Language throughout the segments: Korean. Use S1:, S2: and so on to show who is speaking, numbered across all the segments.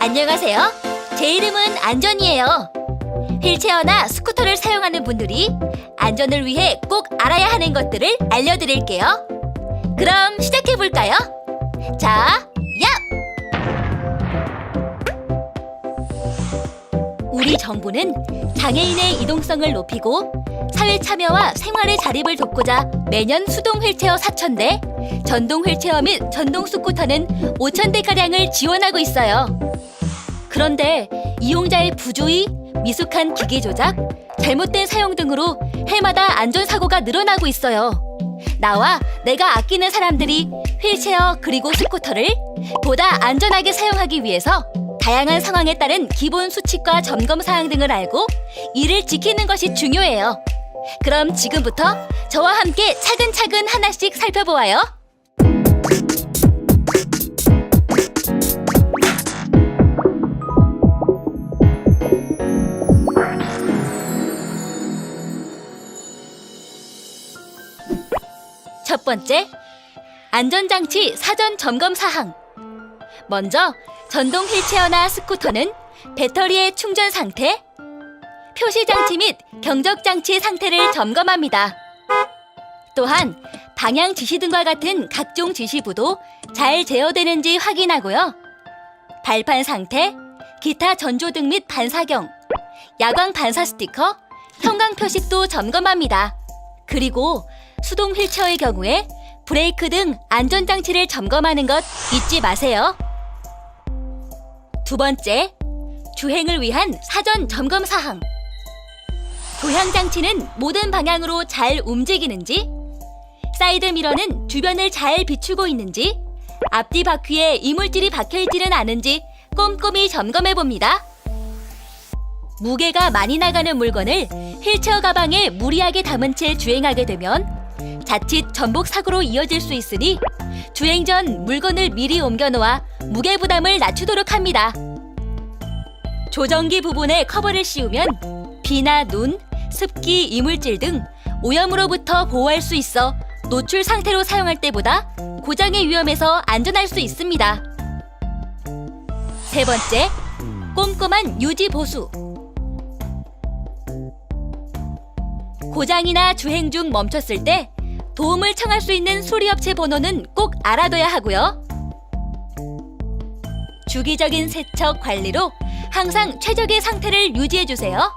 S1: 안녕하세요. 제 이름은 안전이에요. 휠체어나 스쿠터를 사용하는 분들이 안전을 위해 꼭 알아야 하는 것들을 알려드릴게요. 그럼 시작해볼까요? 자, 우리 정부는 장애인의 이동성을 높이고 사회 참여와 생활의 자립을 돕고자 매년 수동 휠체어 4,000대, 전동 휠체어 및 전동 스쿠터는 5,000대가량을 지원하고 있어요. 그런데 이용자의 부주의, 미숙한 기기 조작, 잘못된 사용 등으로 해마다 안전사고가 늘어나고 있어요. 나와 내가 아끼는 사람들이 휠체어 그리고 스쿠터를 보다 안전하게 사용하기 위해서 다양한 상황에 따른 기본 수칙과 점검 사항 등을 알고 이를 지키는 것이 중요해요. 그럼 지금부터 저와 함께 차근차근 하나씩 살펴보아요. 첫 번째, 안전장치 사전 점검 사항. 먼저 전동 휠체어나 스쿠터는 배터리의 충전 상태, 표시장치 및 경적장치 상태를 점검합니다. 또한 방향 지시 등과 같은 각종 지시부도 잘 제어되는지 확인하고요. 발판 상태, 기타 전조등 및 반사경, 야광 반사 스티커, 형광 표식도 점검합니다. 그리고 수동 휠체어의 경우에 브레이크 등 안전장치를 점검하는 것 잊지 마세요. 두 번째, 주행을 위한 사전 점검 사항. 조향장치는 모든 방향으로 잘 움직이는지, 사이드미러는 주변을 잘 비추고 있는지, 앞뒤 바퀴에 이물질이 박혀있지는 않은지 꼼꼼히 점검해봅니다. 무게가 많이 나가는 물건을 휠체어 가방에 무리하게 담은 채 주행하게 되면 자칫 전복 사고로 이어질 수 있으니 주행 전 물건을 미리 옮겨놓아 무게 부담을 낮추도록 합니다. 조정기 부분에 커버를 씌우면 비나 눈, 습기, 이물질 등 오염으로부터 보호할 수 있어 노출 상태로 사용할 때보다 고장의 위험에서 안전할 수 있습니다. 세 번째, 꼼꼼한 유지 보수. 고장이나 주행 중 멈췄을 때 도움을 청할 수 있는 수리업체 번호는 꼭 알아둬야 하고요. 주기적인 세척 관리로 항상 최적의 상태를 유지해주세요.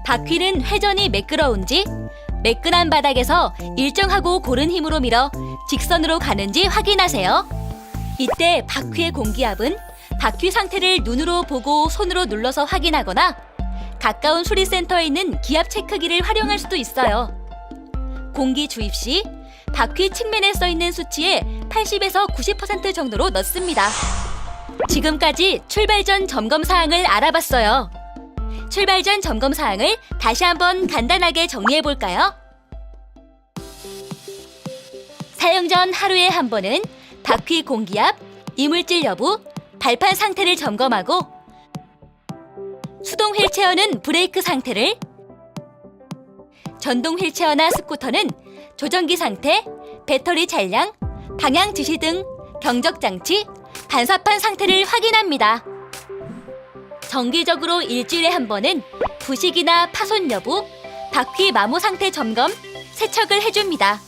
S1: 바퀴는 회전이 매끄러운지, 매끈한 바닥에서 일정하고 고른 힘으로 밀어 직선으로 가는지 확인하세요. 이때 바퀴의 공기압은 바퀴 상태를 눈으로 보고 손으로 눌러서 확인하거나 가까운 수리센터에 있는 기압 체크기를 활용할 수도 있어요. 공기 주입 시 바퀴 측면에 써있는 수치의 80에서 90% 정도로 넣습니다. 지금까지 출발 전 점검 사항을 알아봤어요. 출발 전 점검 사항을 다시 한번 간단하게 정리해볼까요? 사용 전 하루에 한 번은 바퀴 공기압, 이물질 여부, 발판 상태를 점검하고 수동 휠체어는 브레이크 상태를, 전동 휠체어나 스쿠터는 조정기 상태, 배터리 잔량, 방향 지시 등 경적장치, 반사판 상태를 확인합니다. 정기적으로 일주일에 한 번은 부식이나 파손 여부, 바퀴 마모 상태 점검, 세척을 해줍니다.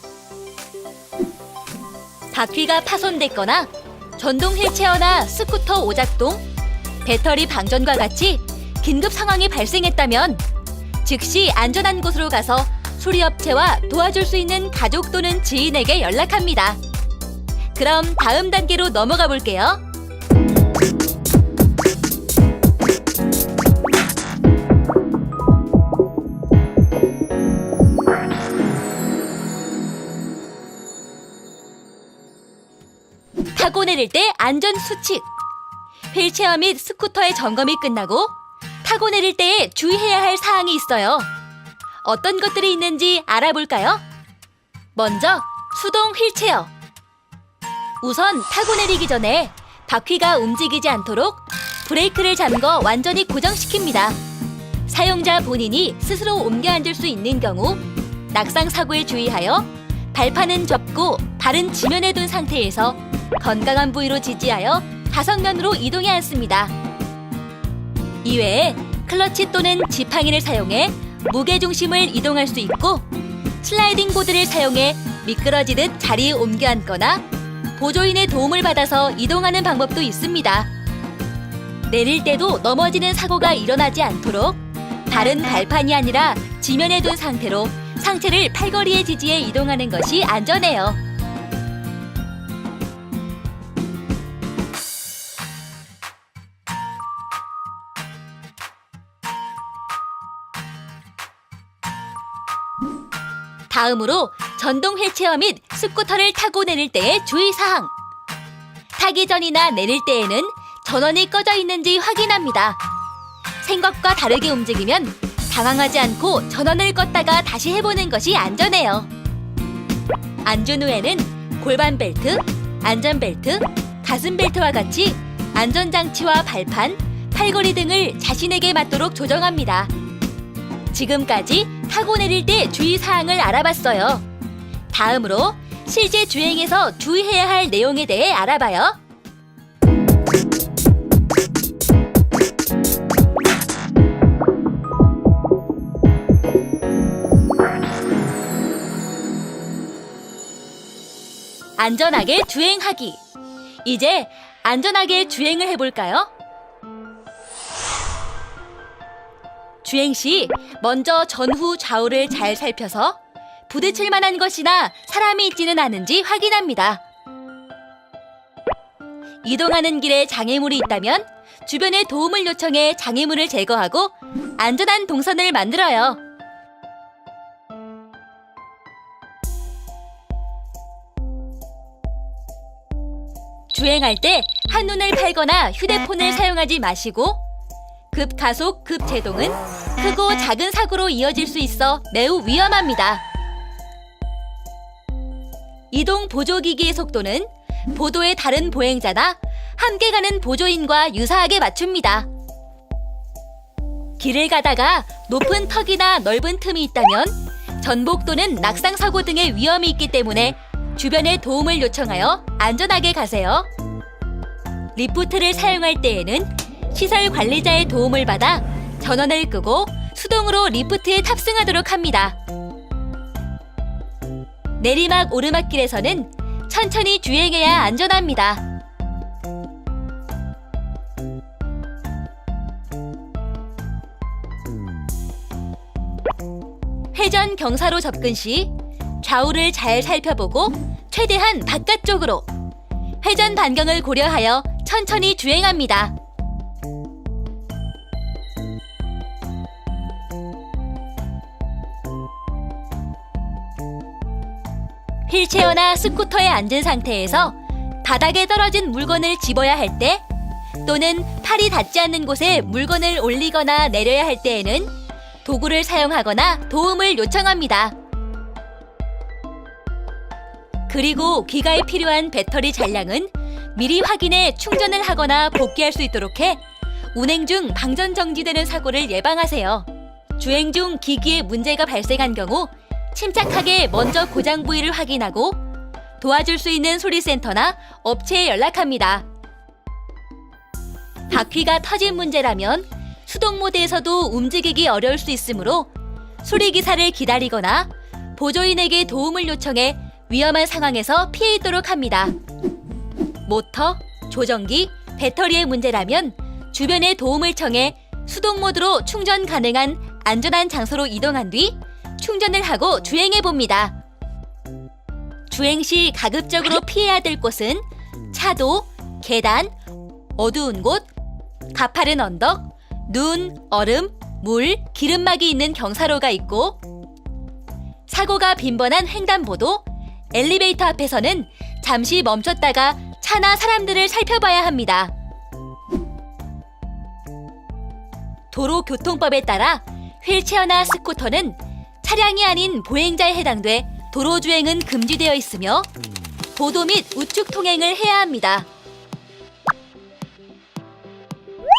S1: 바퀴가 파손됐거나 전동 휠체어나 스쿠터 오작동, 배터리 방전과 같이 긴급 상황이 발생했다면 즉시 안전한 곳으로 가서 수리업체와 도와줄 수 있는 가족 또는 지인에게 연락합니다. 그럼 다음 단계로 넘어가 볼게요. 타고 내릴 때 안전 수칙. 휠체어 및 스쿠터의 점검이 끝나고 타고 내릴 때에 주의해야 할 사항이 있어요. 어떤 것들이 있는지 알아볼까요? 먼저 수동 휠체어. 우선 타고 내리기 전에 바퀴가 움직이지 않도록 브레이크를 잠궈 완전히 고정시킵니다. 사용자 본인이 스스로 옮겨 앉을 수 있는 경우 낙상 사고에 주의하여 발판은 접고 발은 지면에 둔 상태에서 건강한 부위로 지지하여 가성면으로 이동해 앉습니다. 이외에 클러치 또는 지팡이를 사용해 무게중심을 이동할 수 있고, 슬라이딩 보드를 사용해 미끄러지듯 자리에 옮겨 앉거나 보조인의 도움을 받아서 이동하는 방법도 있습니다. 내릴 때도 넘어지는 사고가 일어나지 않도록 발은 발판이 아니라 지면에 둔 상태로 상체를 팔걸이의 지지에 이동하는 것이 안전해요. 다음으로 전동 휠체어 및 스쿠터를 타고 내릴 때의 주의사항. 타기 전이나 내릴 때에는 전원이 꺼져 있는지 확인합니다. 생각과 다르게 움직이면 당황하지 않고 전원을 껐다가 다시 해보는 것이 안전해요. 안전 후에는 골반 벨트, 안전 벨트, 가슴 벨트와 같이 안전장치와 발판, 팔걸이 등을 자신에게 맞도록 조정합니다. 지금까지 타고 내릴 때 주의사항을 알아봤어요. 다음으로 실제 주행에서 주의해야 할 내용에 대해 알아봐요. 안전하게 주행하기. 이제 안전하게 주행을 해볼까요? 주행 시 먼저 전후 좌우를 잘 살펴서 부딪힐 만한 것이나 사람이 있지는 않은지 확인합니다. 이동하는 길에 장애물이 있다면 주변에 도움을 요청해 장애물을 제거하고 안전한 동선을 만들어요. 주행할 때 한눈을 팔거나 휴대폰을 사용하지 마시고, 급가속, 급제동은 크고 작은 사고로 이어질 수 있어 매우 위험합니다. 이동 보조기기의 속도는 보도의 다른 보행자나 함께 가는 보조인과 유사하게 맞춥니다. 길을 가다가 높은 턱이나 넓은 틈이 있다면 전복 또는 낙상 사고 등의 위험이 있기 때문에 주변에 도움을 요청하여 안전하게 가세요. 리프트를 사용할 때에는 시설 관리자의 도움을 받아 전원을 끄고 수동으로 리프트에 탑승하도록 합니다. 내리막 오르막길에서는 천천히 주행해야 안전합니다. 회전 경사로 접근 시 좌우를 잘 살펴보고 최대한 바깥쪽으로, 회전 반경을 고려하여 천천히 주행합니다. 휠체어나 스쿠터에 앉은 상태에서 바닥에 떨어진 물건을 집어야 할 때, 또는 팔이 닿지 않는 곳에 물건을 올리거나 내려야 할 때에는 도구를 사용하거나 도움을 요청합니다. 그리고 귀가에 필요한 배터리 잔량은 미리 확인해 충전을 하거나 복귀할 수 있도록 해 운행 중 방전 정지되는 사고를 예방하세요. 주행 중 기기에 문제가 발생한 경우 침착하게 먼저 고장 부위를 확인하고 도와줄 수 있는 수리센터나 업체에 연락합니다. 바퀴가 터진 문제라면 수동 모드에서도 움직이기 어려울 수 있으므로 수리기사를 기다리거나 보조인에게 도움을 요청해 위험한 상황에서 피해 있도록 합니다. 모터, 조정기, 배터리의 문제라면 주변에 도움을 청해 수동 모드로 충전 가능한 안전한 장소로 이동한 뒤 충전을 하고 주행해 봅니다. 주행 시 가급적으로 피해야 될 곳은 차도, 계단, 어두운 곳, 가파른 언덕, 눈, 얼음, 물, 기름막이 있는 경사로가 있고, 사고가 빈번한 횡단보도, 엘리베이터 앞에서는 잠시 멈췄다가 차나 사람들을 살펴봐야 합니다. 도로교통법에 따라 휠체어나 스쿠터는 차량이 아닌 보행자에 해당돼 도로주행은 금지되어 있으며 보도 및 우측 통행을 해야 합니다.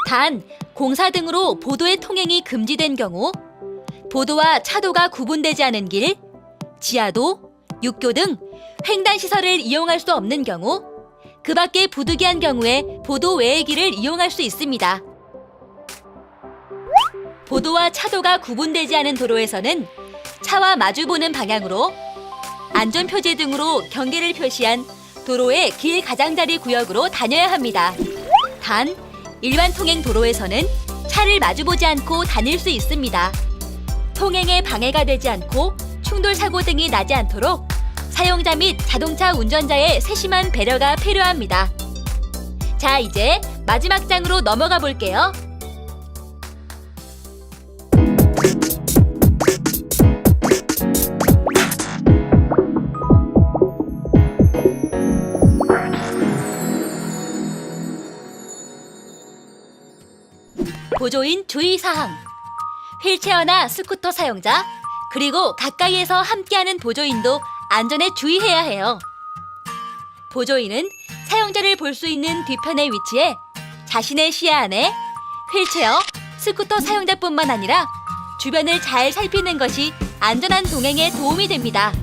S1: 단, 공사 등으로 보도의 통행이 금지된 경우 보도와 차도가 구분되지 않은 길, 지하도, 육교 등 횡단시설을 이용할 수 없는 경우 그 밖에 부득이한 경우에 보도 외회길을 이용할 수 있습니다. 보도와 차도가 구분되지 않은 도로에서는 차와 마주보는 방향으로 안전표지 등으로 경계를 표시한 도로의 길 가장자리 구역으로 다녀야 합니다. 단, 일반 통행 도로에서는 차를 마주보지 않고 다닐 수 있습니다. 통행에 방해가 되지 않고 충돌 사고 등이 나지 않도록 사용자 및 자동차 운전자의 세심한 배려가 필요합니다. 자, 이제 마지막 장으로 넘어가 볼게요. 보조인 주의사항. 휠체어나 스쿠터 사용자, 그리고 가까이에서 함께하는 보조인도 안전에 주의해야 해요. 보조인은 사용자를 볼 수 있는 뒤편에 위치해 자신의 시야 안에 휠체어, 스쿠터 사용자뿐만 아니라 주변을 잘 살피는 것이 안전한 동행에 도움이 됩니다.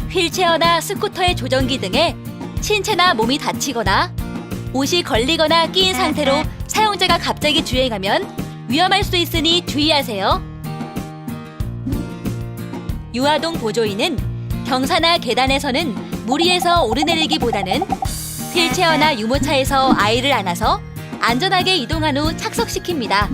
S1: 휠체어나 스쿠터의 조정기 등에 신체나 몸이 다치거나 옷이 걸리거나 끼인 상태로 사용자가 갑자기 주행하면 위험할 수 있으니 주의하세요. 유아동 보조인은 경사나 계단에서는 무리해서 오르내리기보다는 휠체어나 유모차에서 아이를 안아서 안전하게 이동한 후 착석시킵니다.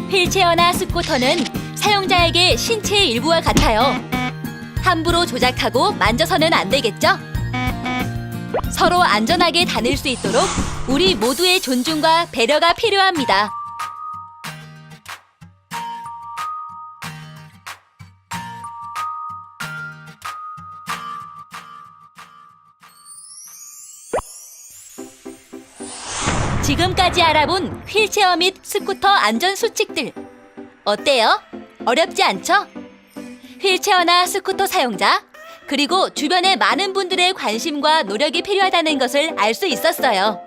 S1: 휠체어나 스쿠터는 사용자에게 신체의 일부와 같아요. 함부로 조작하고 만져서는 안 되겠죠? 서로 안전하게 다닐 수 있도록 우리 모두의 존중과 배려가 필요합니다. 지금까지 알아본 휠체어 및 스쿠터 안전 수칙들. 어때요? 어렵지 않죠? 휠체어나 스쿠터 사용자, 그리고 주변의 많은 분들의 관심과 노력이 필요하다는 것을 알 수 있었어요.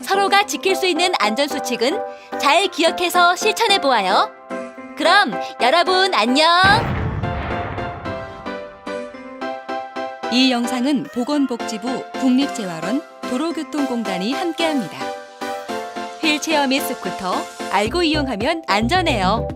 S1: 서로가 지킬 수 있는 안전 수칙은 잘 기억해서 실천해 보아요. 그럼 여러분 안녕!
S2: 이 영상은 보건복지부 국립재활원 도로교통공단이 함께합니다.
S1: 휠체어 및 스쿠터 알고 이용하면 안전해요.